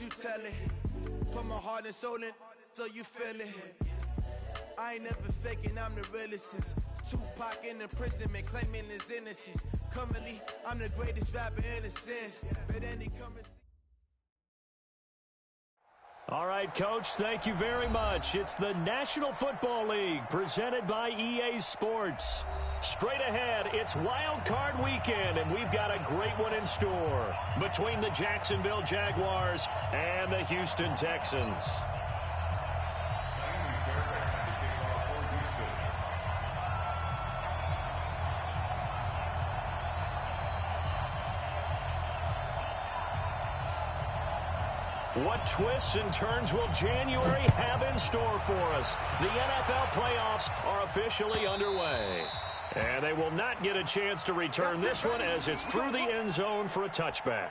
what you tell it. Put my heart and soul in, so you feel it. I ain't never faking, I'm the realest since Tupac in the prison, man, claiming his innocence. Currently, I'm the greatest rapper in a sense. But any conversation. All right, Coach, thank you very much. It's the National Football League presented by EA Sports. Straight ahead, it's Wild Card Weekend, and we've got a great one in store between the Jacksonville Jaguars and the Houston Texans. What twists and turns will January have in store for us? The NFL playoffs are officially underway. And they will not get a chance to return this one as it's through the end zone for a touchback.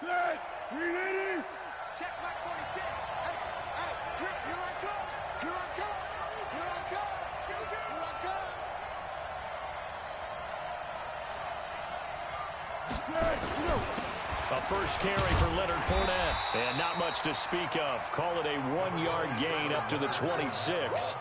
Set! Ready! Check back 46. Hey, here I come. Here I come. Here I come. Here I A first carry for Leonard Fournette. And not much to speak of. Call it a 1-yard gain up to the 26.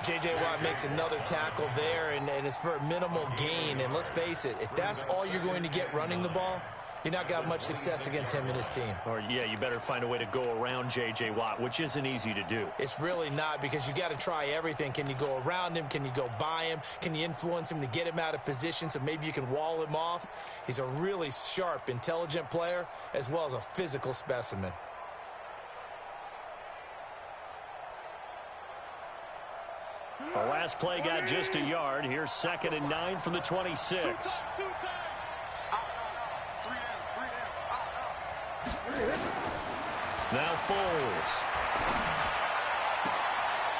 J.J. Watt makes another tackle there, and it's for a minimal gain. And let's face it, if that's all you're going to get running the ball, you're not going to have much success against him and his team. Or, yeah, you better find a way to go around J.J. Watt, which isn't easy to do. It's really not, because you got to try everything. Can you go around him? Can you go by him? Can you influence him to get him out of position so maybe you can wall him off? He's a really sharp, intelligent player, as well as a physical specimen. The last play got just a yard. Here's 2nd and 9 from the 26. Now Foles.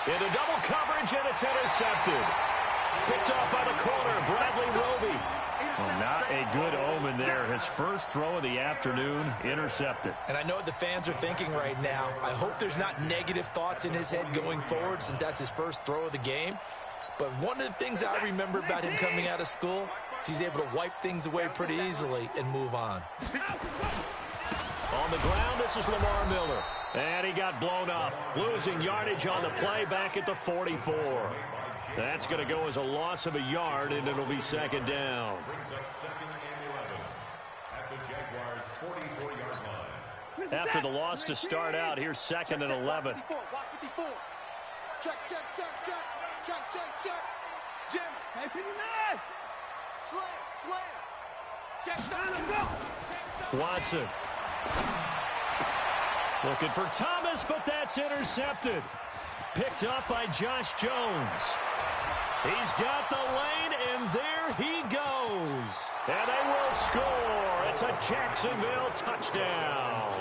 Into double coverage, and it's intercepted. Picked off by the corner, Bradley Roby. Well, not a good omen there. His first throw of the afternoon, intercepted. And I know what the fans are thinking right now. I hope there's not negative thoughts in his head going forward, since that's his first throw of the game. But one of the things I remember about him coming out of school is he's able to wipe things away pretty easily and move on. On the ground, this is Lamar Miller. And he got blown up, losing yardage on the play back at the 44. That's going to go as a loss of a yard, and it'll be second down. Brings up second and 11 at the Jaguars' 44-yard line. After the loss to start out, here's second and 11. Check, check, check, check, check, check, check. Jim. Hey, 59. Slam. Check down and go. Watson. Looking for Thomas, but that's intercepted. Picked up by Josh Jones. He's got the lane, and there he goes. And they will score. It's a Jacksonville touchdown.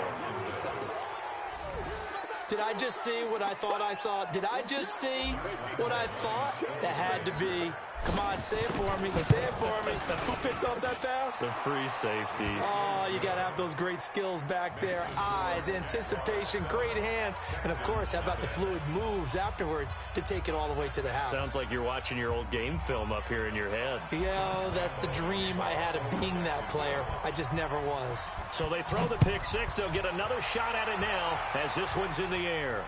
Did I just see what I thought I saw? Did I just see what I thought? That had to be. Come on, say it for me. Say it for me. Who picked up that pass? The free safety. Oh, you got to have those great skills back there. Eyes, anticipation, great hands. And, of course, how about the fluid moves afterwards to take it all the way to the house? Sounds like you're watching your old game film up here in your head. Yeah, that's the dream I had of being that player. I just never was. So they throw the pick six. They'll get another shot at it now as this one's in the air.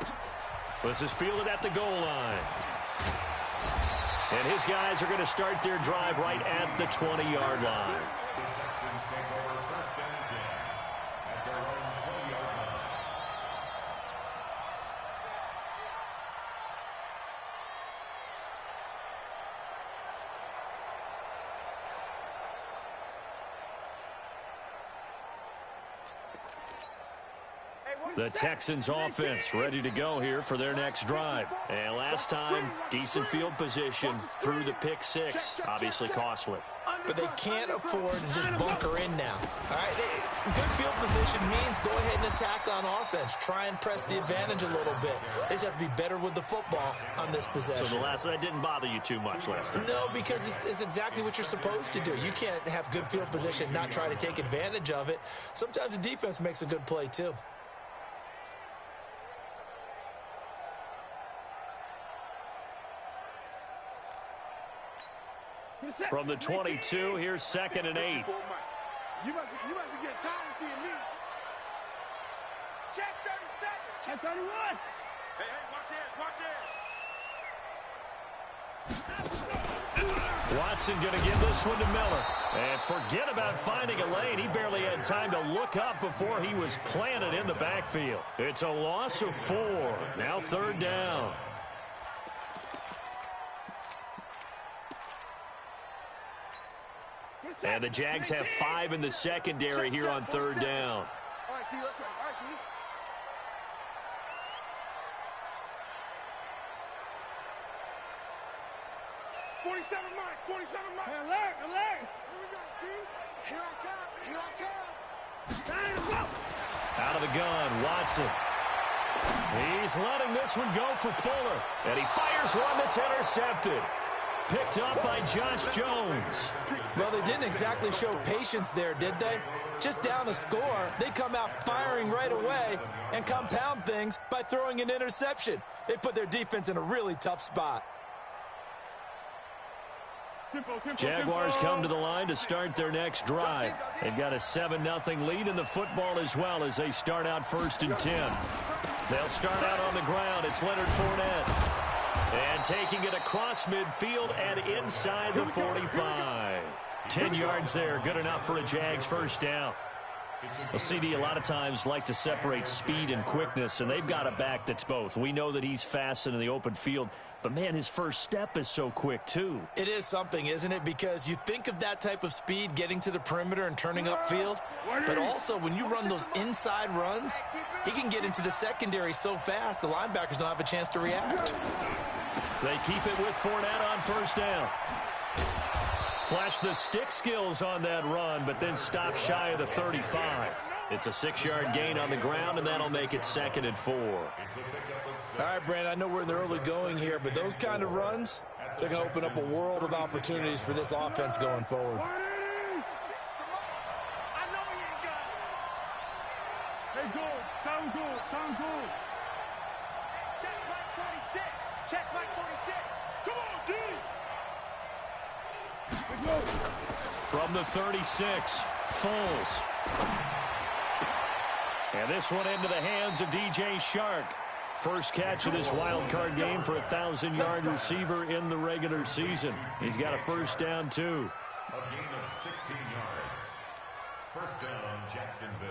This is fielded at the goal line. And his guys are going to start their drive right at the 20-yard line. The Texans take over first and 10 at their own 20-yard line. The Texans offense ready to go here for their next drive. And last time, decent field position through the pick six. Obviously costly. But they can't afford to just bunker in now. All right, good field position means go ahead and attack on offense. Try and press the advantage a little bit. They just have to be better with the football on this possession. So that didn't bother you too much last time? No, because it's exactly what you're supposed to do. You can't have good field position and not try to take advantage of it. Sometimes the defense makes a good play, too. From the 22, here's second and 8. You must be getting tired of seeing me. Check 37. Check 31. Hey, watch it. Watson going to give this one to Miller. And forget about finding a lane. He barely had time to look up before he was planted in the backfield. It's a loss of 4. Now third down. And the Jags have 5 in the secondary here on third down. All right, T, let's go. All right, T. Hey, alert. Here we go, T. Here I come. Out of the gun, Watson. He's letting this one go for Fuller. And he fires one that's intercepted. Picked up by Josh Jones. Well, they didn't exactly show patience there, did they? Just down a score, they come out firing right away and compound things by throwing an interception. They put their defense in a really tough spot. Jaguars come to the line to start their next drive. They've got a 7-0 lead in the football as well as they start out first and 10. They'll start out on the ground. It's Leonard Fournette. And taking it across midfield and inside the 45. 10 yards there, good enough for a Jags first down. Well, CD, a lot of times like to separate speed and quickness, and they've got a back that's both. We know that he's fast in the open field, but, man, his first step is so quick, too. It is something, isn't it? Because you think of that type of speed getting to the perimeter and turning upfield, but also when you run those inside runs, he can get into the secondary so fast the linebackers don't have a chance to react. They keep it with Fournette on first down. Flash the stick skills on that run, but then stop shy of the 35. It's a 6-yard gain on the ground, and that'll make it second and 4. All right, Brandon, I know we're in the early going here, but those kind of runs, they're going to open up a world of opportunities for this offense going forward. I know he ain't got it. Hey, go. Sound good. Check Mike 46. Check Mike 46. Come on, D. From the 36, Foles. And this one into the hands of DJ Shark. First catch of this wild card game for a 1,000-yard receiver in the regular season. He's got a first down, too. A gain of 16 yards. First down, Jacksonville.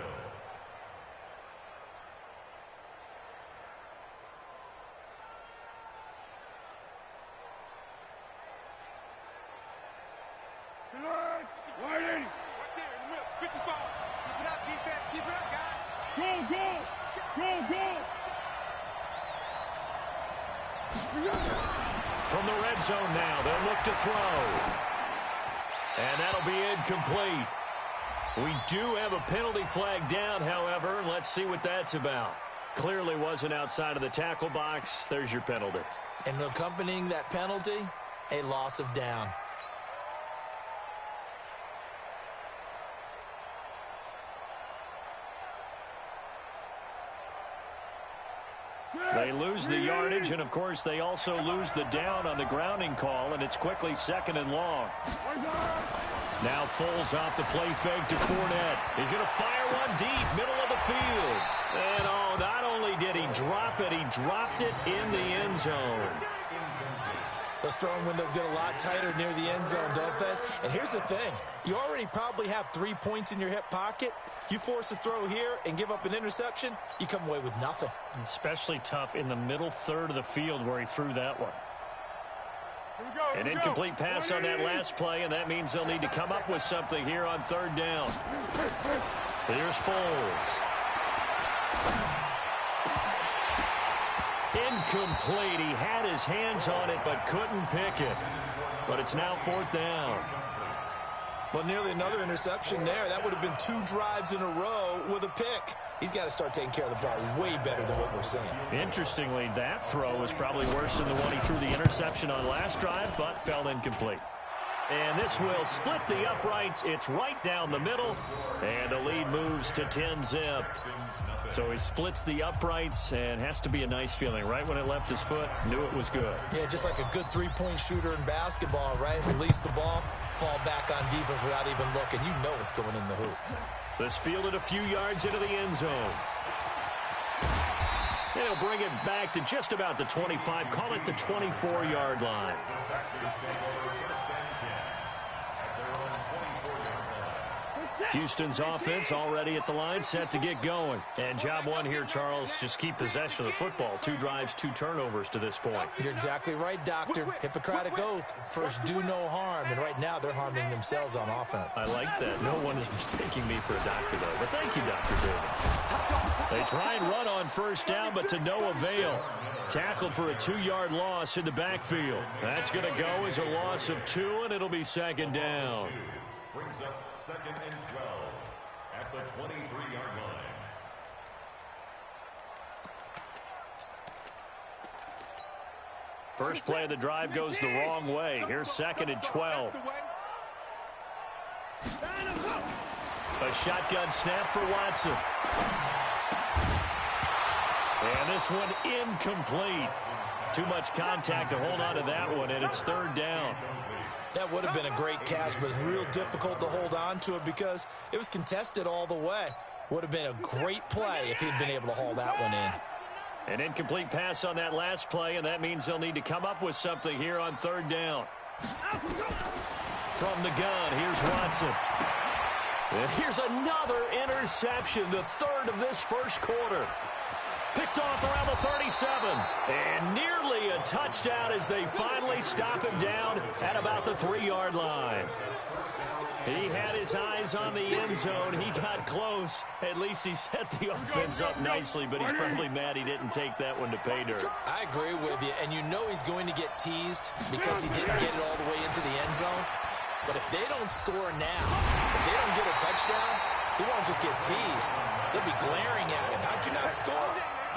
Wide 80. Right there in the middle, 55. Keep it up, defense. Keep it up, guys. Go, go. Go, go. From the red zone now, they'll look to throw. And that'll be incomplete. We do have a penalty flag down, however. Let's see what that's about. Clearly wasn't outside of the tackle box. There's your penalty. And accompanying that penalty, a loss of down. They lose the yardage, and, of course, they also lose the down on the grounding call, and it's quickly 2nd and long. Now Foles off the play fake to Fournette. He's going to fire one deep, middle of the field. And, oh, not only did he drop it, he dropped it in the end zone. Those throwing windows get a lot tighter near the end zone, don't they? And here's the thing. You already probably have 3 points in your hip pocket. You force a throw here and give up an interception, you come away with nothing. Especially tough in the middle third of the field where he threw that one. An incomplete pass on that last play, and that means they'll need to come up with something here on 3rd down. Here's Foles. Incomplete. He had his hands on it but couldn't pick it. But it's now 4th down. Well, nearly another interception there. That would have been 2 drives in a row with a pick. He's got to start taking care of the ball way better than what we're seeing. Interestingly, that throw was probably worse than the one he threw the interception on last drive, but fell incomplete. And this will split the uprights. It's right down the middle, and the lead moves to 10-zip. So he splits the uprights, and has to be a nice feeling. Right when it left his foot, knew it was good. Yeah, just like a good 3-point shooter in basketball, right? Release the ball, fall back on defense without even looking. You know it's going in the hoop. This fielded a few yards into the end zone. And he'll bring it back to just about the 25. Call it the 24-yard line. Houston's offense already at the line, set to get going. And job one here, Charles, just keep possession of the football. 2 drives, 2 turnovers to this point. You're exactly right, Doctor. Hippocratic oath. First, do no harm. And right now, they're harming themselves on offense. I like that. No one is mistaking me for a doctor, though. But thank you, Dr. Davis. They try and run on 1st down, but to no avail. Tackled for a 2-yard loss in the backfield. That's going to go as a loss of 2, and it'll be 2nd down. Brings up 2nd and 12 at the 23-yard line. First play of the drive goes the wrong way. Here's 2nd and 12. A shotgun snap for Watson. And this one incomplete. Too much contact to hold on to that one, and it's 3rd down. That would have been a great catch, but it's real difficult to hold on to it because it was contested all the way. Would have been a great play if he'd been able to haul that one in. An incomplete pass on that last play, and that means they'll need to come up with something here on 3rd down. From the gun, here's Watson. And here's another interception, the 3rd of this first quarter. Picked off around the 37. And nearly a touchdown as they finally stop him down at about the 3-yard line. He had his eyes on the end zone. He got close. At least he set the offense up nicely, but he's probably mad he didn't take that one to pay dirt. I agree with you, and you know he's going to get teased because he didn't get it all the way into the end zone. But if they don't score now, if they don't get a touchdown, he won't just get teased. They'll be glaring at him. How'd you not score?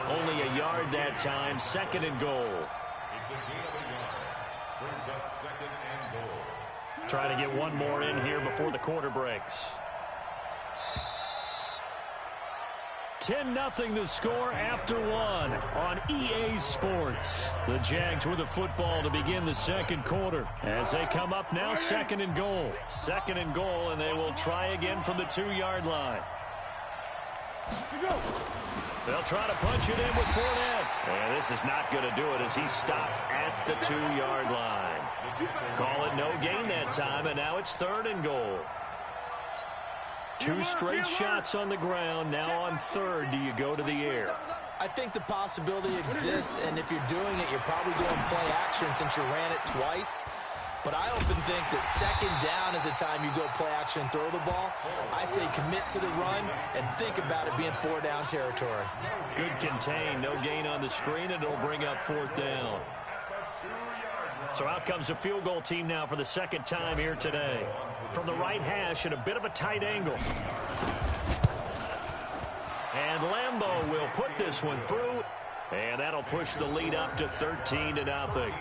Only a yard that time, 2nd and goal. It's a gain of a yard. Brings up 2nd and goal. Trying to get one more in here before the quarter breaks. 10-0 the score after 1 on EA Sports. The Jags with the football to begin the 2nd quarter. As they come up now, 2nd and goal. 2nd and goal, and they will try again from the 2-yard line. They'll try to punch it in with Fournette. And this is not going to do it as he stopped at the 2-yard line. Call it no gain that time, and now it's 3rd and goal. 2 straight shots on the ground. Now on 3rd, do you go to the air? I think the possibility exists, and if you're doing it, you're probably going play action since you ran it twice. But I often think that 2nd down is the time you go play action and throw the ball. I say commit to the run and think about it being 4-down territory. Good contain. No gain on the screen, and it'll bring up 4th down. So out comes the field goal team now for the 2nd time here today. From the right hash at a bit of a tight angle. And Lambeau will put this one through, and that'll push the lead up to 13-0.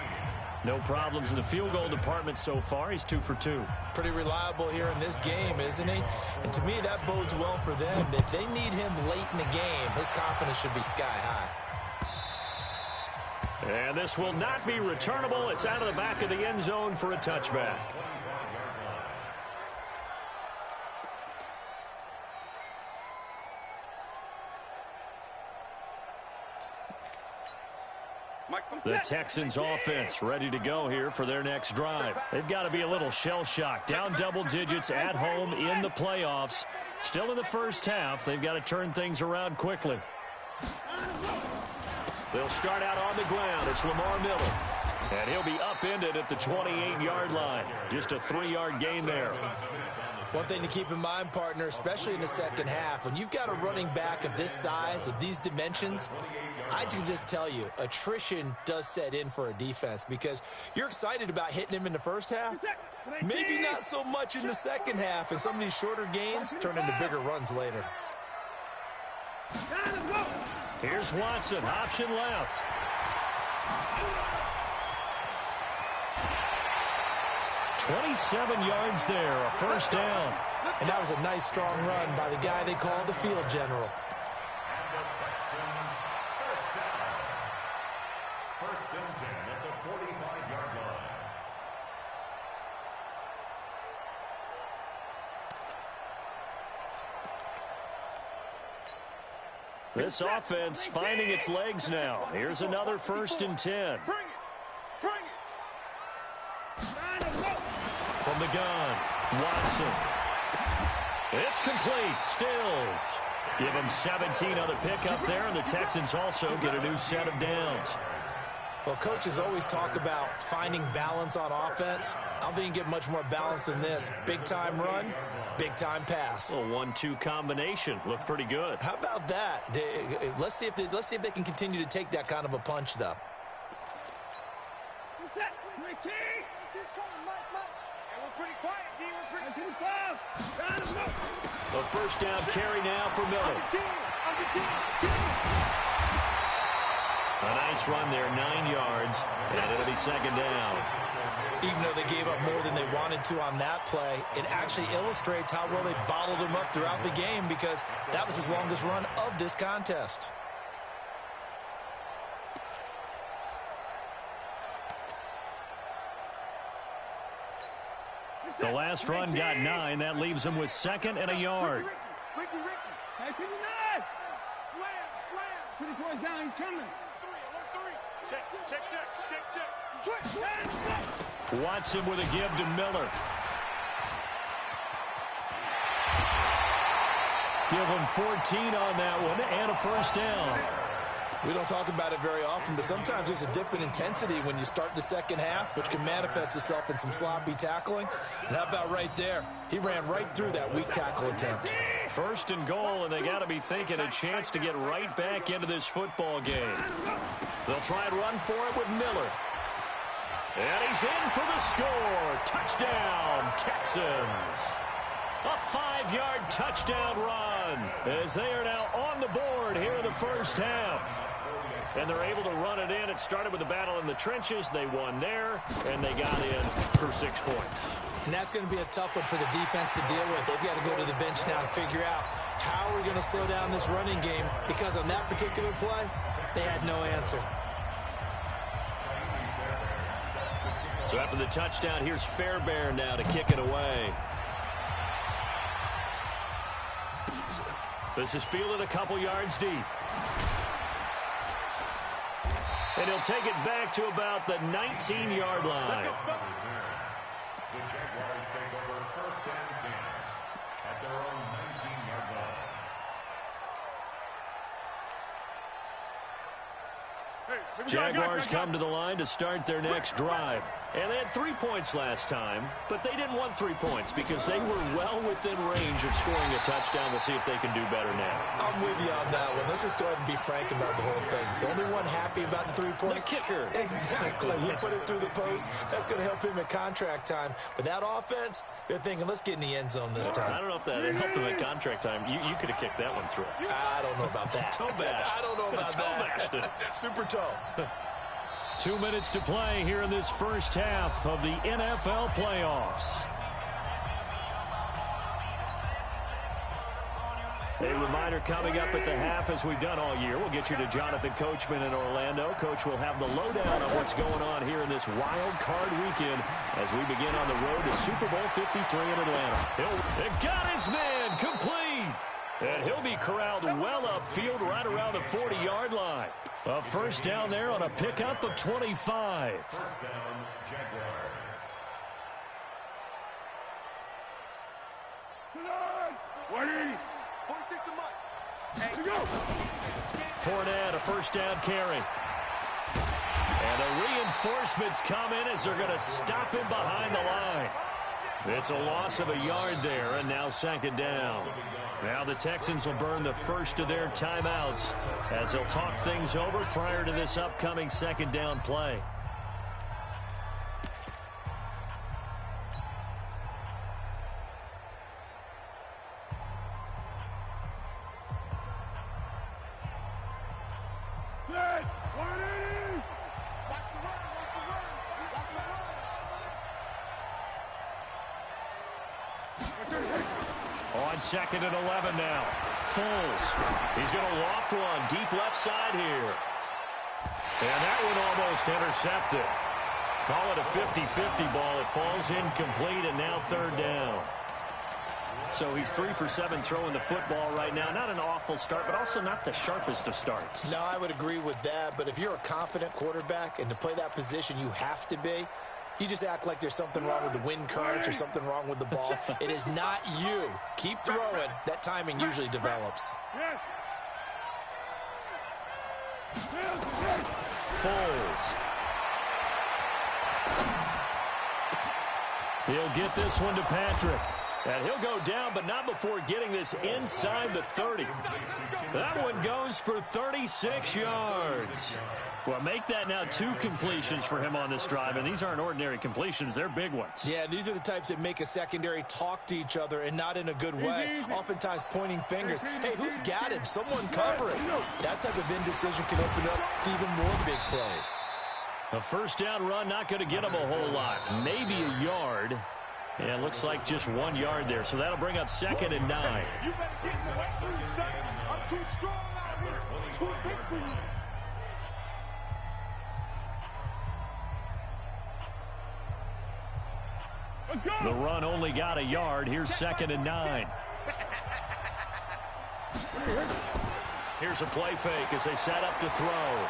No problems in the field goal department so far. He's 2 for 2. Pretty reliable here in this game, isn't he? And to me, that bodes well for them. If they need him late in the game, his confidence should be sky high. And this will not be returnable. It's out of the back of the end zone for a touchback. The Texans offense ready to go here for their next drive. They've got to be a little shell-shocked. Down double digits at home in the playoffs. Still in the first half. They've got to turn things around quickly. They'll start out on the ground. It's Lamar Miller. And he'll be upended at the 28-yard line. Just a 3-yard gain there. One thing to keep in mind, partner, especially in the second half, when you've got a running back of this size, of these dimensions, I can just tell you, attrition does set in for a defense because you're excited about hitting him in the first half. Maybe not so much in the second half, and some of these shorter gains turn into bigger runs later. Here's Watson, option left. "27 yards there, a first down." And that was a nice, strong run by the guy they call the field general. First and 10 at the 45-yard line. This offense finding its legs now. Here's another 1st and 10. From the gun, Watson. It's complete. Stills. Give him 17 on the pickup there, and the Texans also get a new set of downs. Well, coaches always talk about finding balance on offense. I don't think you can get much more balance than this. Big-time run, big-time pass. A 1-2 combination. Looked pretty good. How about that? Let's see if they can continue to take that kind of a punch, though. A first down carry now for Miller. A nice run there, 9 yards, and it'll be 2nd down. Even though they gave up more than they wanted to on that play, it actually illustrates how well they bottled him up throughout the game because that was his longest run of this contest. The last run got 9. That leaves him with 2nd and a yard. Ricky. Hey, 59. Slam. 24 down, he's coming. 3. Check. Watson with a give to Miller. Give him 14 on that one and a first down. We don't talk about it very often, but sometimes there's a dip in intensity when you start the second half, which can manifest itself in some sloppy tackling. And how about right there? He ran right through that weak tackle attempt. 1st and goal, and they got to be thinking a chance to get right back into this football game. They'll try and run for it with Miller. And he's in for the score. Touchdown, Texans. A 5-yard touchdown run as they are now on the board here in the first half. And they're able to run it in. It started with a battle in the trenches. They won there, and they got in for 6 points. And that's going to be a tough one for the defense to deal with. They've got to go to the bench now and figure out how we're going to slow down this running game because on that particular play, they had no answer. So after the touchdown, here's Fairbairn now to kick it away. This is fielded a couple yards deep. And he'll take it back to about the 19-yard line. The Jaguars take over 1st and 10 at their own 19-yard line. Jaguars come to the line to start their next drive. And they had 3 points last time, but they didn't want 3 points because they were well within range of scoring a touchdown. We'll see if they can do better now. I'm with you on that one. Let's just go ahead and be frank about the whole thing. The only one happy about the 3-point. The kicker. Exactly. He put it through the post. That's going to help him at contract time. But that offense, they're thinking, let's get in the end zone this time. I don't know if that helped him at contract time. You could have kicked that one through. I don't know about that. Toe bash. I don't know about that. Super toe. 2 minutes to play here in this first half of the NFL playoffs. A reminder coming up at the half, as we've done all year. We'll get you to Jonathan Coachman in Orlando. Coach will have the lowdown on what's going on here in this wild card weekend as we begin on the road to Super Bowl 53 in Atlanta. It got his man complete. And he'll be corralled well upfield right around the 40-yard line. A first down there on a pickup of 25. First down, Jaguars. Fournette, a first down carry. And the reinforcements come in as they're going to stop him behind the line. It's a loss of a yard there, and now second down. Now the Texans will burn the first of their timeouts as they'll talk things over prior to this upcoming second down play. On second and 11 now. Foles. He's going to loft one deep left side here. And that one almost intercepted. Call it a 50-50 ball. It falls incomplete, and now third down. So he's 3 for 7 throwing the football right now. Not an awful start, but also not the sharpest of starts. No, I would agree with that. But if you're a confident quarterback and to play that position, you have to be. You just act like there's something wrong with the wind currents or something wrong with the ball. It is not you. Keep throwing. That timing usually develops. Foles. He'll get this one to Patrick. And he'll go down, but not before getting this inside the 30. That one goes for 36 yards. Well, make that now 2 completions for him on this drive, and these aren't ordinary completions. They're big ones. Yeah, these are the types that make a secondary talk to each other and not in a good way, oftentimes pointing fingers. Hey, who's got him? Someone cover it. That type of indecision can open up to even more big plays. A first down run, not going to get him a whole lot. Maybe a yard. Yeah, it looks like just 1 yard there, so that'll bring up second and 9. You better get in the weight room, son. I'm too strong out here. Too big for you. The run only got a yard. Here's second and 9. Here's a play fake as they set up to throw.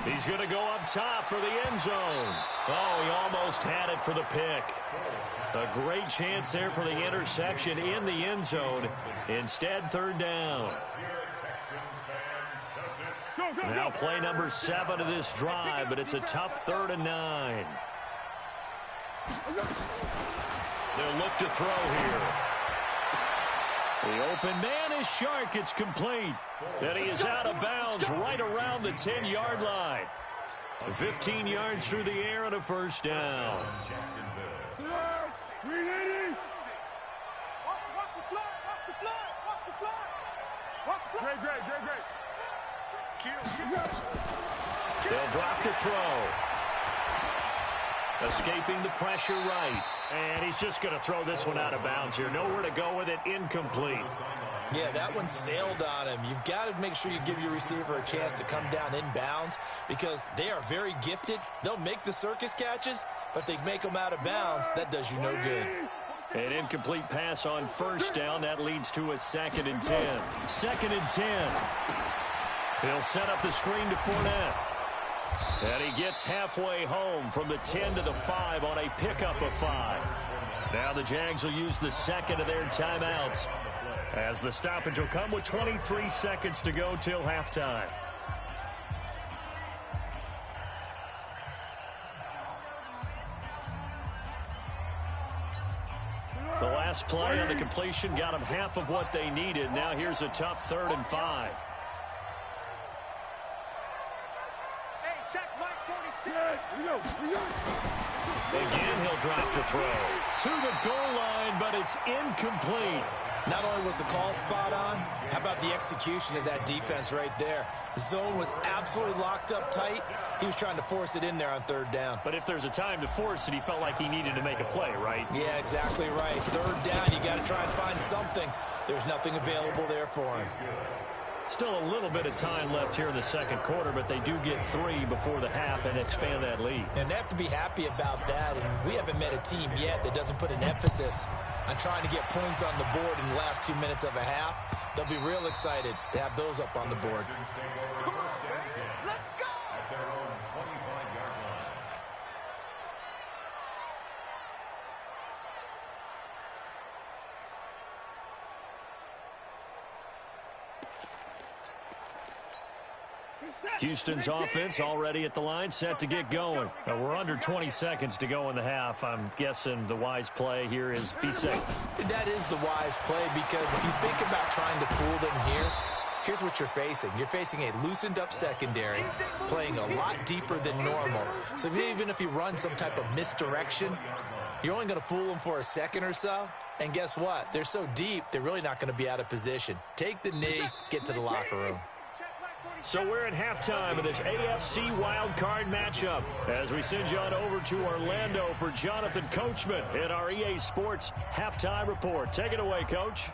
He's going to go up top for the end zone. Oh, he almost had it for the pick. A great chance there for the interception in the end zone. Instead, third down. Now play number 7 of this drive, but it's a tough 3rd and 9. They'll look to throw here. The open man is Shark. It's complete. And he is out of bounds right around the 10-yard line. 15 yards through the air and a first down. Watch the flag. They'll drop to throw. Escaping the pressure right. And he's just going to throw this one out of bounds here. Nowhere to go with it. Incomplete. Yeah, that one sailed on him. You've got to make sure you give your receiver a chance to come down inbounds because they are very gifted. They'll make the circus catches, but they make them out of bounds. That does you no good. An incomplete pass on first down. That leads to a 2nd and 10. 2nd and 10. He'll set up the screen to Fournette. And he gets halfway home from the 10 to the 5 on a pickup of 5. Now the Jags will use the second of their timeouts, as the stoppage will come with 23 seconds to go till halftime. The last play on the completion got them half of what they needed. Now here's a tough 3rd and 5. Again, he'll drop the throw to the goal line, but it's incomplete. Not only was the call spot on, how about the execution of that defense right there? The zone was absolutely locked up tight. He was trying to force it in there on 3rd down. But if there's a time to force it, he felt like he needed to make a play, right? Yeah, exactly right. 3rd down, you got to try and find something. There's nothing available there for him. Still a little bit of time left here in the second quarter, but they do get 3 before the half and expand that lead. And they have to be happy about that, and we haven't met a team yet that doesn't put an emphasis on trying to get points on the board in the last 2 minutes of a half. They'll be real excited to have those up on the board. Come on, baby. Let's go! At their own 25-yard line. Houston's offense already at the line, set to get going. Now, we're under 20 seconds to go in the half. I'm guessing the wise play here is be safe. That is the wise play, because if you think about trying to fool them here, here's what you're facing. You're facing a loosened up secondary, playing a lot deeper than normal. So even if you run some type of misdirection, you're only going to fool them for a second or so. And guess what? They're so deep, they're really not going to be out of position. Take the knee, get to the locker room. So we're at halftime of this AFC wildcard matchup as we send you on over to Orlando for Jonathan Coachman in our EA Sports halftime report. Take it away, Coach.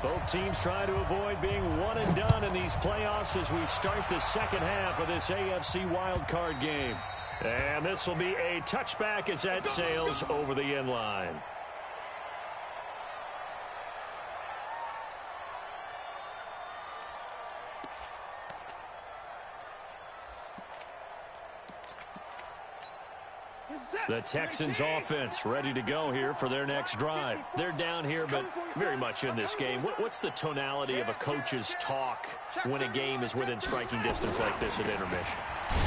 Both teams trying to avoid being one and done in these playoffs as we start the second half of this AFC wildcard game. And this will be a touchback as that sails over the end line. The Texans offense ready to go here for their next drive. They're down here, but very much in this game. What's the tonality of a coach's talk when a game is within striking distance like this at intermission?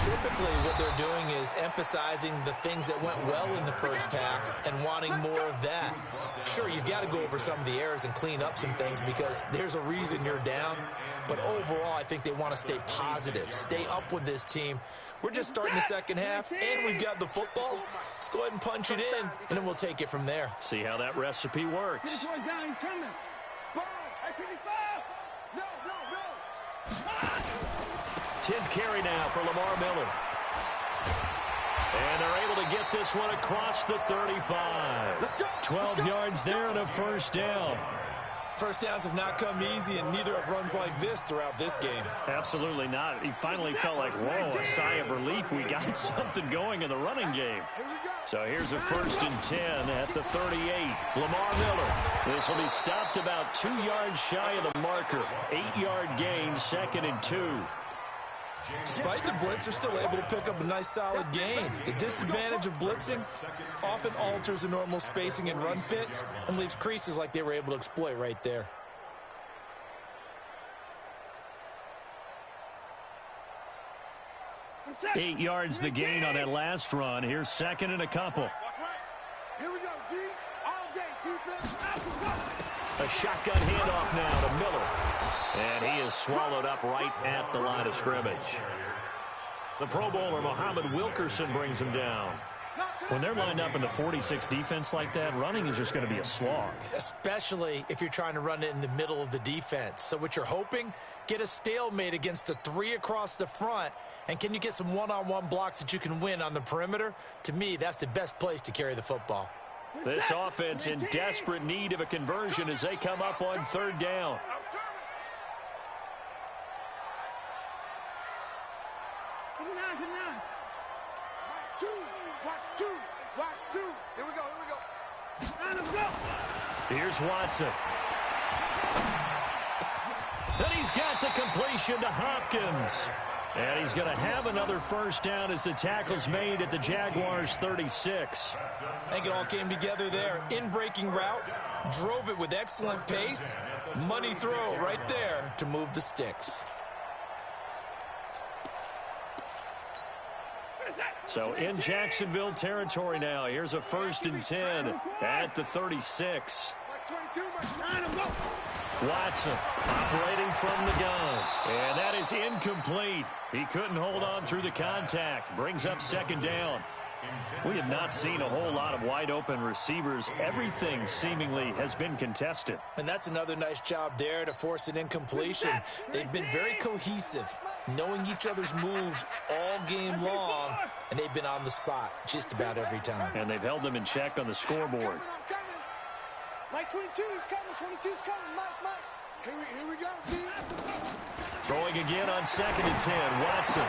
Typically, what they're doing is emphasizing the things that went well in the first half and wanting more of that. Sure, you've got to go over some of the errors and clean up some things because there's a reason you're down. But overall, I think they want to stay positive, stay up with this team. We're just starting the second half, and we've got the football. Let's go ahead and punch it in, and then we'll take it from there. See how that recipe works. 10th carry now for Lamar Miller. And they're able to get this one across the 35. 12 yards there and a first down. First downs have not come easy, and neither have runs like this throughout this game. Absolutely not. He finally felt like, whoa, a sigh of relief. We got something going in the running game. So here's a 1st and 10 at the 38. Lamar Miller. This will be stopped about 2 yards shy of the marker. 8-yard gain, 2nd and 2. Despite the blitz, they're still able to pick up a nice solid gain. The disadvantage of blitzing often alters the normal spacing and run fits and leaves creases like they were able to exploit right there. Eight yards the gain on that last run. Here's 2nd and a couple. Here we go, D. All day, defense. A shotgun handoff now to Miller. And he is swallowed up right at the line of scrimmage. The Pro Bowler, Muhammad Wilkerson, brings him down. When they're lined up in the 46 defense like that, running is just going to be a slog. Especially if you're trying to run it in the middle of the defense. So what you're hoping, get a stalemate against the 3 across the front. And can you get some one-on-one blocks that you can win on the perimeter? To me, that's the best place to carry the football. This offense in desperate need of a conversion as they come up on 3rd down. Watch two. Here we go. Here's Watson. And he's got the completion to Hopkins. And he's going to have another first down as the tackle's made at the Jaguars' 36. I think it all came together there. In-breaking route, drove it with excellent pace. Money throw right there to move the sticks. So in Jacksonville territory now. Here's a 1st and 10 at the 36. Watson operating from the gun. And that is incomplete. He couldn't hold on through the contact. Brings up 2nd down. We have not seen a whole lot of wide-open receivers. Everything seemingly has been contested. And that's another nice job there to force an incompletion. They've been very cohesive, knowing each other's moves all game long, and they've been on the spot just about every time. And they've held them in check on the scoreboard. Mike 22 is coming. 22's coming. Mike. Here we go, team. Throwing again on 2nd and 10. Watson.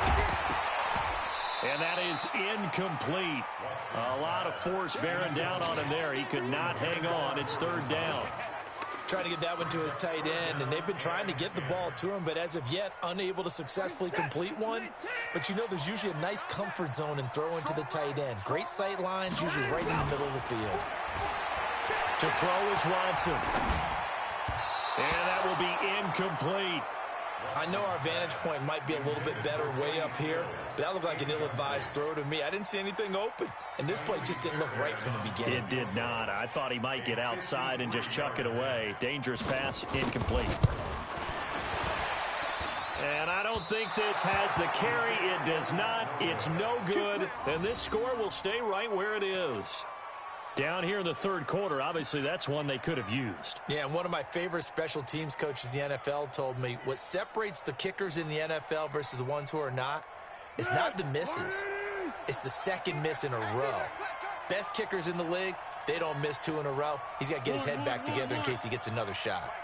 And that is incomplete. A lot of force bearing down on him there. He could not hang on. It's 3rd down. Trying to get that one to his tight end, and they've been trying to get the ball to him, but as of yet, unable to successfully complete one. But you know there's usually a nice comfort zone in throwing to the tight end. Great sight lines, usually right in the middle of the field. To throw is Watson. And that will be incomplete. I know our vantage point might be a little bit better way up here, but that looked like an ill-advised throw to me. I didn't see anything open, and this play just didn't look right from the beginning. It did not. I thought he might get outside and just chuck it away. Dangerous pass, incomplete. And I don't think this has the carry. It does not. It's no good, and this score will stay right where it is. Down here in the 3rd quarter, obviously that's one they could have used. Yeah, and one of my favorite special teams coaches in the NFL told me what separates the kickers in the NFL versus the ones who are not, it's not the misses. It's the 2nd miss in a row. Best kickers in the league, they don't miss 2 in a row. He's got to get his head back together in case he gets another shot.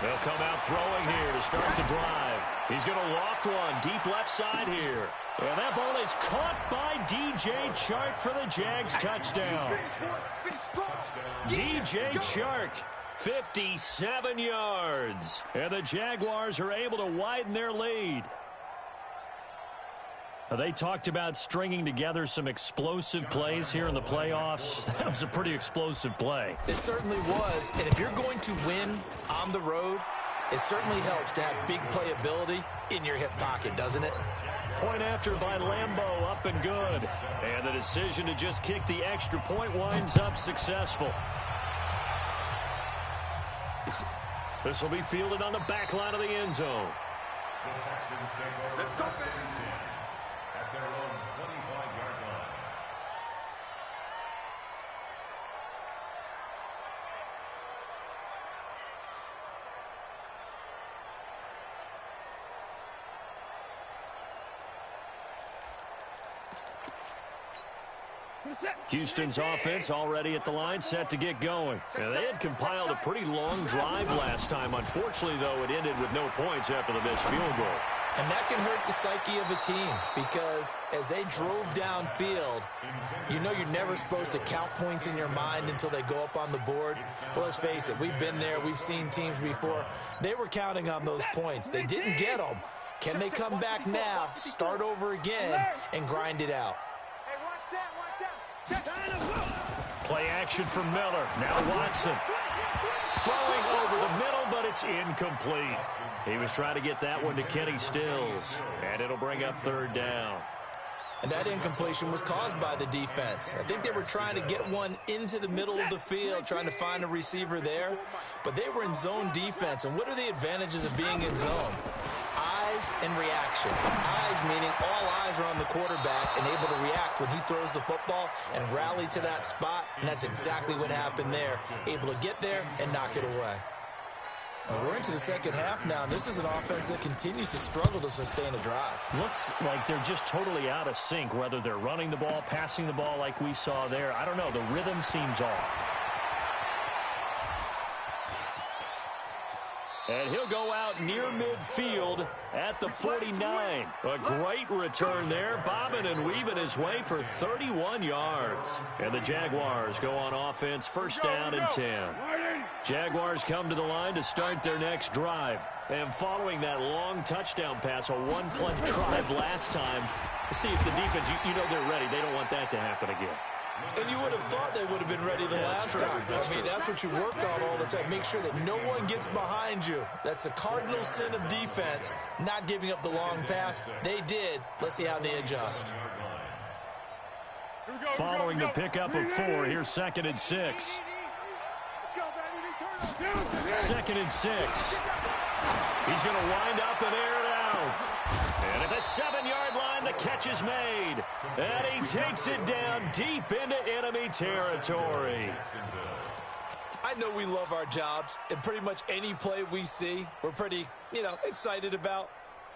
They'll come out throwing here to start the drive. He's going to loft one deep left side here. And that ball is caught by DJ Chark for the Jags touchdown. DJ Chark, 57 yards. And the Jaguars are able to widen their lead. They talked about stringing together some explosive plays here in the playoffs. That was a pretty explosive play. It certainly was. And if you're going to win on the road, it certainly helps to have big playability in your hip pocket, doesn't it? Point after by Lambeau, up and good. And the decision to just kick the extra point winds up successful. This will be fielded on the back line of the end zone. The Texans take over first and 10 at their own 25-yard line. Houston's offense already at the line, set to get going. And they had compiled a pretty long drive last time. Unfortunately, though, it ended with no points after the missed field goal. And that can hurt the psyche of a team because as they drove downfield, you know you're never supposed to count points in your mind until they go up on the board. But let's face it, we've been there. We've seen teams before. They were counting on those points. They didn't get them. Can they come back now, start over again, and grind it out? Play action for Miller. Now Watson. Throwing over the middle, but it's incomplete. He was trying to get that one to Kenny Stills, and it'll bring up 3rd down. And that incompletion was caused by the defense. I think they were trying to get one into the middle of the field, trying to find a receiver there, but they were in zone defense. And what are the advantages of being in zone? Eyes and reaction. Eyes meaning all eyes are on the quarterback and able to react when he throws the football and rally to that spot, and that's exactly what happened there. Able to get there and knock it away. And we're into the second half now, and this is an offense that continues to struggle to sustain a drive. Looks like they're just totally out of sync, whether they're running the ball, passing the ball like we saw there. I don't know. The rhythm seems off. And he'll go out near midfield at the 49. A great return there, bobbing and weaving his way for 31 yards. And the Jaguars go on offense, 1st down and 10. Jaguars come to the line to start their next drive. And following that long touchdown pass, a one-play drive last time, to see if the defense, you know they're ready. They don't want that to happen again. And you would have thought they would have been ready the last time. That's what you work on all the time. Make sure that no one gets behind you. That's the cardinal sin of defense, not giving up the long pass. They did. Let's see how they adjust. Following the pickup of 4, here's 2nd and 6. 2nd and 6. He's going to wind up and air it out. And at the 7-yard line, the catch is made. And he takes it down deep into enemy territory. I know we love our jobs, and pretty much any play we see, we're pretty, excited about.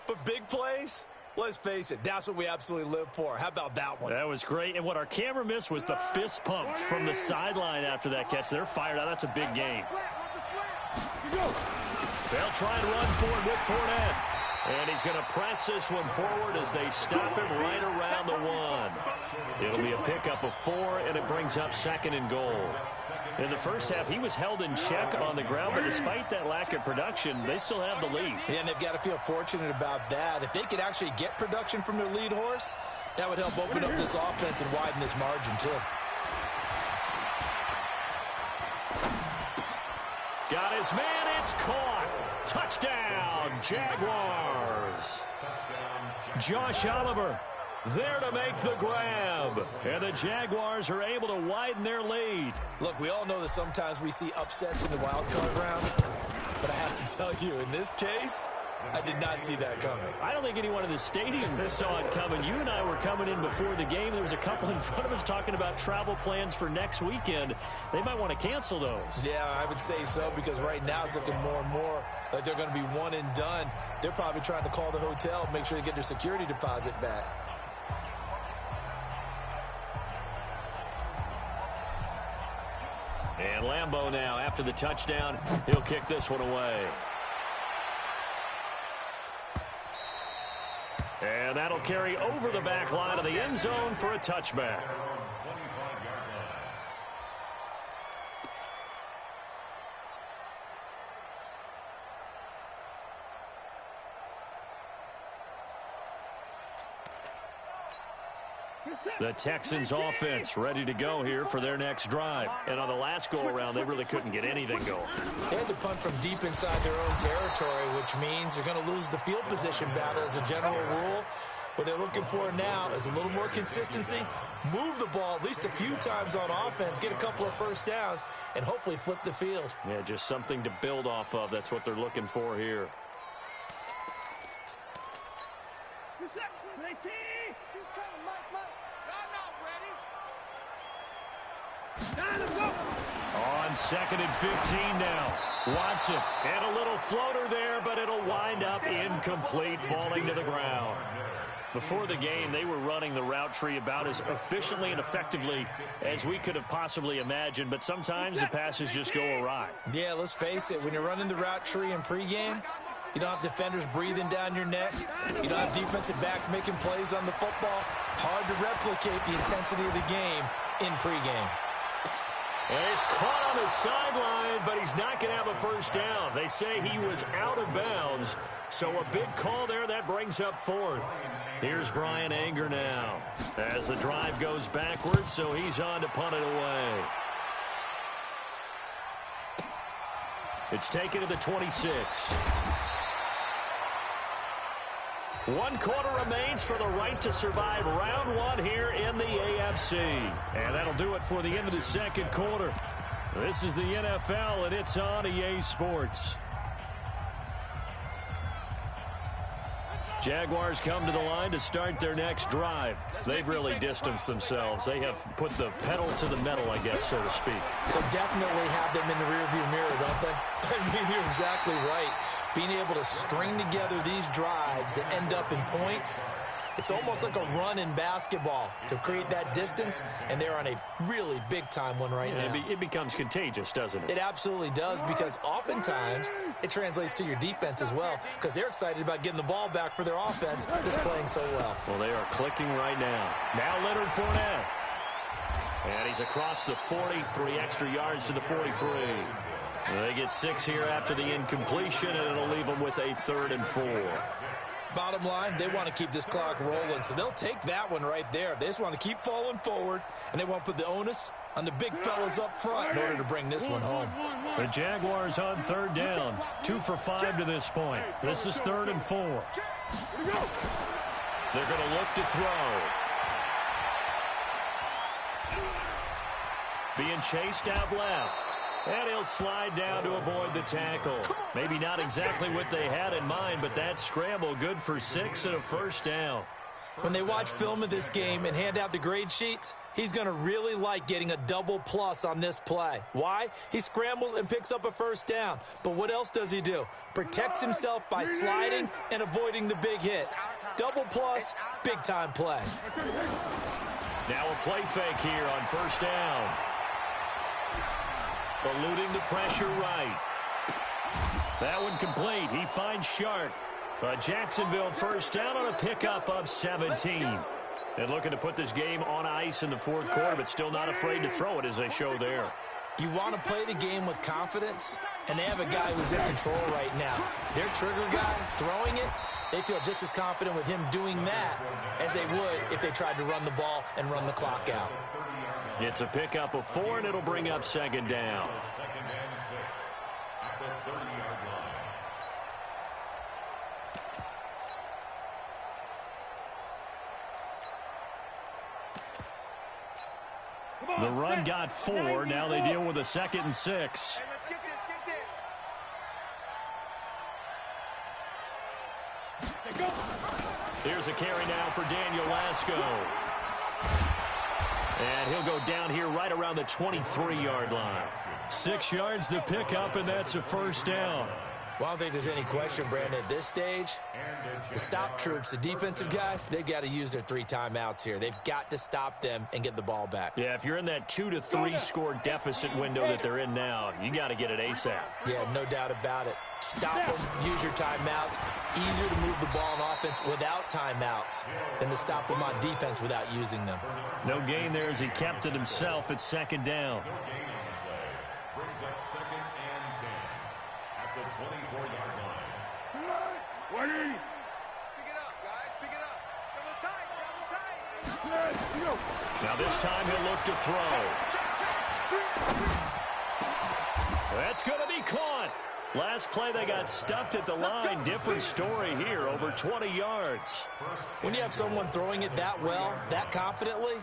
But big plays, let's face it, that's what we absolutely live for. How about that one? That was great. And what our camera missed was the fist pump from the sideline after that catch. They're fired out. That's a big game. They'll try and run forward with Fournette. And he's going to press this one forward as they stop him right around the 1. It'll be a pickup of 4, and it brings up 2nd and goal. In the first half, he was held in check on the ground, but despite that lack of production, they still have the lead. Yeah, and they've got to feel fortunate about that. If they could actually get production from their lead horse, that would help open up this offense and widen this margin, too. Got his man, it's caught. Touchdown, Jaguars. Josh Oliver there to make the grab. And the Jaguars are able to widen their lead. Look, we all know that sometimes we see upsets in the wild card round. But I have to tell you, in this case, I did not see that coming. I don't think anyone in the stadium saw it coming. You and I were coming in before the game. There was a couple in front of us talking about travel plans for next weekend. They might want to cancel those. Yeah, I would say so, because right now it's looking more and more like they're going to be one and done. They're probably trying to call the hotel, make sure they get their security deposit back. And Lambeau now, after the touchdown, he'll kick this one away. And that'll carry over the back line of the end zone for a touchback. The Texans offense ready to go here for their next drive. And on the last go-around, they really couldn't get anything going. They had to punt from deep inside their own territory, which means they're going to lose the field position battle as a general rule. What they're looking for now is a little more consistency, move the ball at least a few times on offense, get a couple of first downs, and hopefully flip the field. Yeah, just something to build off of. That's what they're looking for here. On 2nd and 15 now. Watson, and a little floater there, but it'll wind up incomplete, falling to the ground. Before the game, they were running the route tree about as efficiently and effectively as we could have possibly imagined, but sometimes the passes just go awry. Yeah, let's face it, when you're running the route tree in pregame, you don't have defenders breathing down your neck. You don't have defensive backs making plays on the football. Hard to replicate the intensity of the game in pregame. And he's caught on the sideline, but he's not going to have a first down. They say he was out of bounds, so a big call there. That brings up 4th. Here's Brian Anger now as the drive goes backwards, so he's on to punt it away. It's taken to the 26. 1 quarter remains for the right to survive round 1 here in the AFC. And that'll do it for the end of the second quarter. This is the NFL, and it's on EA Sports. Jaguars come to the line to start their next drive. They've really distanced themselves. They have put the pedal to the metal, I guess, so to speak. So definitely have them in the rearview mirror, don't they? I mean, you're exactly right. Being able to string together these drives that end up in points, it's almost like a run in basketball to create that distance, and they're on a really big-time one right now. It becomes contagious, doesn't it? It absolutely does, because oftentimes it translates to your defense as well, because they're excited about getting the ball back for their offense that's playing so well. Well, they are clicking right now. Now Leonard Fournette. And he's across the 40, 3 extra yards to the 43. They get 6 here after the incompletion, and it'll leave them with a 3rd and 4. Bottom line, they want to keep this clock rolling, so they'll take that one right there. They just want to keep falling forward, and they want to put the onus on the big fellas up front in order to bring this one home. The Jaguars on 3rd down. 2 for 5 to this point. This is 3rd and 4. They're going to look to throw. Being chased out left. And he'll slide down to avoid the tackle. Maybe not exactly what they had in mind, but that scramble good for 6 and a 1st down. When they watch film of this game and hand out the grade sheets, he's going to really like getting a double plus on this play. Why? He scrambles and picks up a 1st down. But what else does he do? Protects himself by sliding and avoiding the big hit. Double plus, big-time play. Now a play fake here on 1st down. Eluding the pressure right. That one complete. He finds Shark. Jacksonville 1st down on a pickup of 17. And looking to put this game on ice in the 4th quarter, but still not afraid to throw it as they show there. You want to play the game with confidence, and they have a guy who's in control right now. Their trigger guy throwing it, they feel just as confident with him doing that as they would if they tried to run the ball and run the clock out. It's a pickup of 4, and it'll bring up 2nd down. 2nd and 6 at the 30-yard line. The run got 4. Now they deal with a 2nd and 6. Hey, let's get this. Here's a carry now for Daniel Lasco. And he'll go down here right around the 23-yard line. 6 yards the pickup, and that's a 1st down. Well, I don't think there's any question, Brandon, at this stage, the stop troops, the defensive guys, they've got to use their 3 timeouts here. They've got to stop them and get the ball back. Yeah, if you're in that 2 to 3 score deficit window that they're in now, you got to get it ASAP. Yeah, no doubt about it. Stop them, use your timeouts. Easier to move the ball on offense without timeouts than to stop them on defense without using them. No gain there as he kept it himself at 2nd down. No gain on the play. Brings up 2nd and 10 at the 24-yard line. Pick it up, guys. Pick it up. Double tight. Now this time he'll look to throw. That's going to be caught. Last play they got stuffed at the line. Different story here, over 20 yards. When you have someone throwing it that well, that confidently,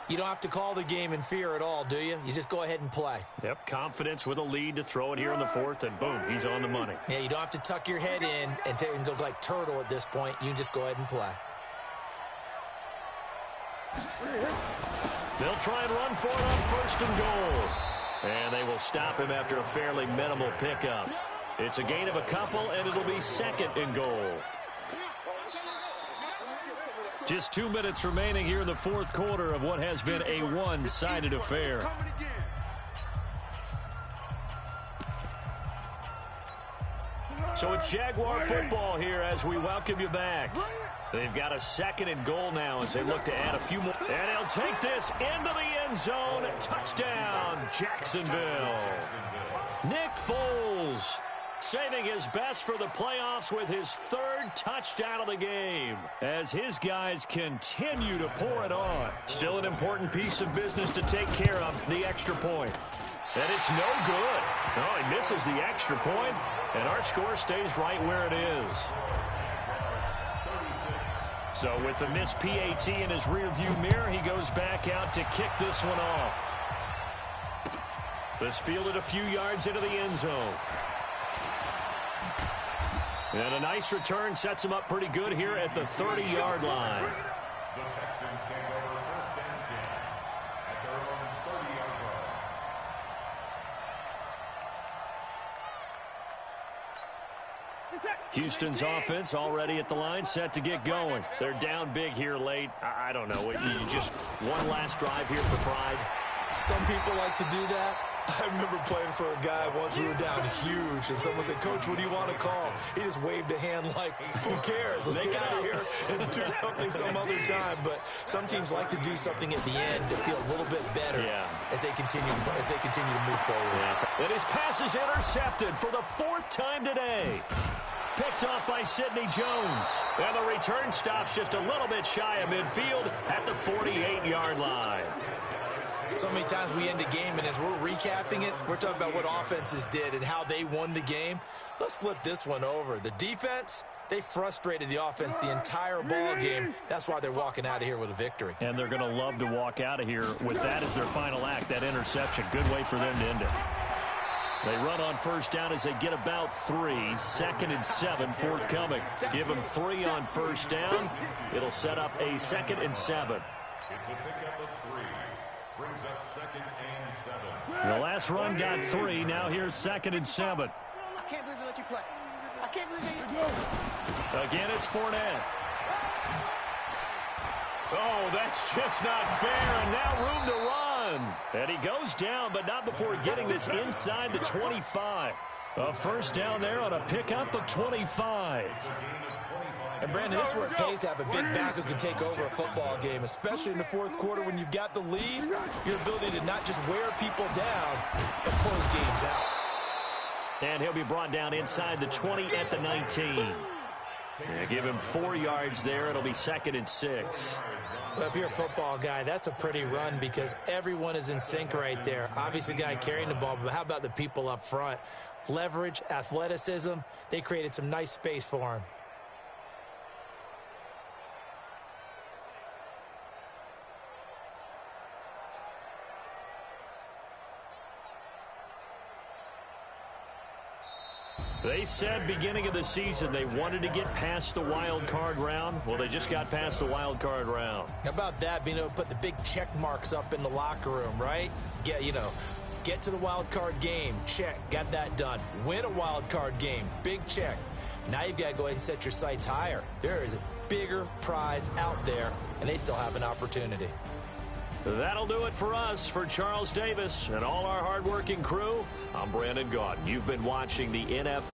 you don't have to call the game in fear at all, do you? You just go ahead and play. Yep, confidence with a lead to throw it here in the 4th, and boom, he's on the money. Yeah, you don't have to tuck your head in and go like turtle at this point. You can just go ahead and play. They'll try and run for it on 1st and goal. And they will stop him after a fairly minimal pickup. It's a gain of a couple, and it'll be 2nd and goal. Just 2 minutes remaining here in the 4th quarter of what has been a one-sided affair. So it's Jaguar football here as we welcome you back. They've got a 2nd and goal now as they look to add a few more. And he'll take this into the end zone. Touchdown, Jacksonville. Nick Foles saving his best for the playoffs with his 3rd touchdown of the game as his guys continue to pour it on. Still an important piece of business to take care of, the extra point. And it's no good. No, he misses the extra point, and our score stays right where it is. So with the missed PAT in his rearview mirror, he goes back out to kick this one off. This fielded a few yards into the end zone. And a nice return sets him up pretty good here at the 30-yard line. The Texans take over 1st and 10 at their own 30-yard line. Houston's offense already at the line, set to get going. They're down big here late. I don't know. You just one last drive here for pride. Some people like to do that. I remember playing for a guy once. We were down huge, and someone said, "Coach, what do you want to call?" He just waved a hand like, "Who cares? Let's get out of here and do something some other time." But some teams like to do something at the end to feel a little bit better as they continue to move forward. And his pass is intercepted for the 4th time today. Picked off by Sidney Jones. And the return stops just a little bit shy of midfield at the 48-yard line. So many times we end a game, and as we're recapping it, we're talking about what offenses did and how they won the game. Let's flip this one over. The defense, they frustrated the offense the entire ball game. That's why they're walking out of here with a victory. And they're going to love to walk out of here with that as their final act, that interception. Good way for them to end it. They run on first down as they get about 3. 2nd and 7 forthcoming. Give them 3 on first down. It'll set up a 2nd and 7. It's a pickup of 3. Brings up 2nd and 7. The last run got 3. Now here's 2nd and 7. I can't believe they let you play. I can't believe they... Again, it's Fournette. Oh, that's just not fair, and now room to run. And he goes down, but not before getting this inside the 25. A first down there on a pickup of 25. And, Brandon, this is where it pays to have a big back who can take over a football game, especially in the 4th quarter when you've got the lead. Your ability to not just wear people down, but close games out. And he'll be brought down inside the 20 at the 19. Yeah, give him 4 yards there. It'll be 2nd and 6. Well, if you're a football guy, that's a pretty run because everyone is in sync right there. Obviously, the guy carrying the ball, but how about the people up front? Leverage, athleticism, they created some nice space for him. They said beginning of the season they wanted to get past the wild card round. Well, they just got past the wild card round. How about that, being able to put the big check marks up in the locker room, right? Get to the wild card game, check, got that done. Win a wild card game, big check. Now you've got to go ahead and set your sights higher. There is a bigger prize out there, and they still have an opportunity. That'll do it for us. For Charles Davis and all our hardworking crew, I'm Brandon Gaudin. You've been watching the NFL.